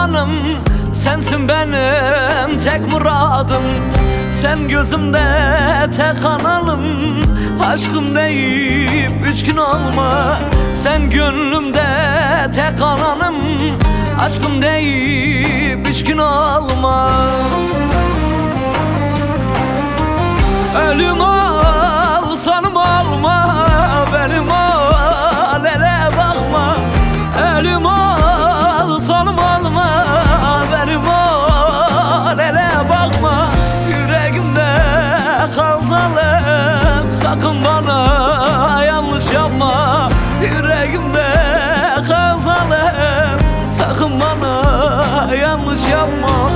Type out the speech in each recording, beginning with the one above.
cananım, sensin benim tek muradım. Sen gözümde tek analım, aşkım deyip üç gün olma. Sen gönlümde tek ananım, aşkım deyip üç gün olma. Ölüm alsanım alma, benim al ele bakma. Ölüm alsanım alma, benim al ele bakma. Yüreğimde kan zalim, sakın bana yanlış yapma. Yüreğimde kan zalim, sakın bana yanlış yapma.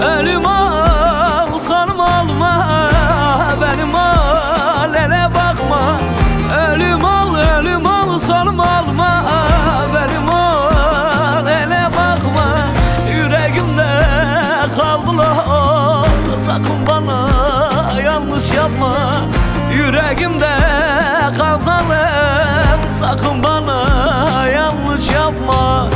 Ölüm alsanım alma, benim al ele bakma. Ölüm alsanım alma, benim al ele bakma. Yüreğimde kaldılar, sakın bana yanlış yapma. Yüreğimde kan zalim, sakın bana yanlış yapma.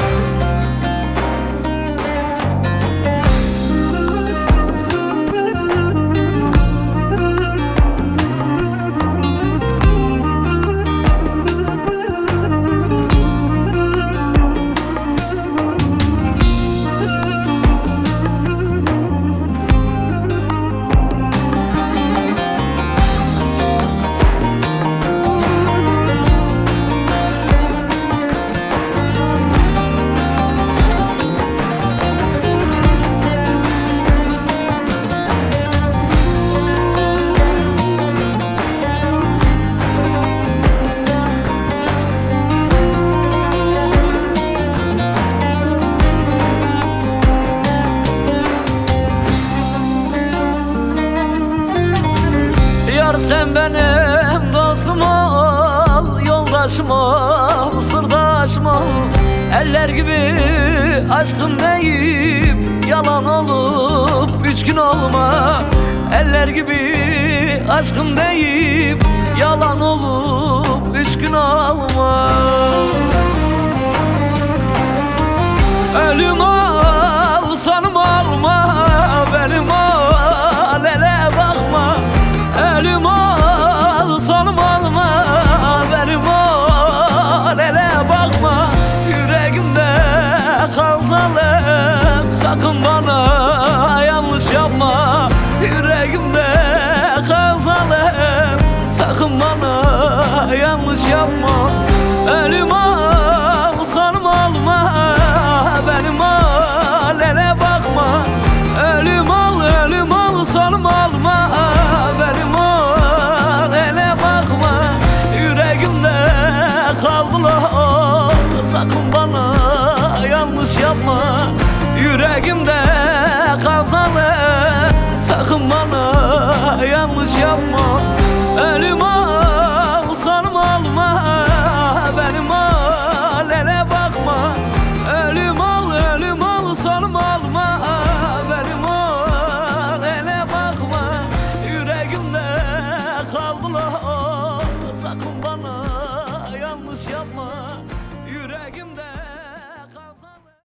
Sen benim dostum ol, yoldaşım ol, sırdaşım ol. Eller gibi aşkım deyip yalan olup üç gün olma. Eller gibi aşkım deyip yalan olup üç gün olma. Ölüm alsanım alma, benim al ele bakma. Ölüm alsanım alma, benim al ele bakma. Yüreğimde kan zalim, sakın bana yanlış yapma. Yüreğimde kan zalim, sakın bana yanlış yapma. Ölüm alsanım alma, benim al ele bakma. Ölüm alsanım alma, benim al ele bakma. Yüreğimde kaldılar, sakın bana yanlış yapma. Yüreğimde kan zalim, sakın bana yanlış yapma. Ölüm alsanım alma, benim al ele bakma. Ölüm alsanım alma, benim al ele bakma. Yüreğimde kaldılar, sakın bana yanlış yapma. Yüreğimde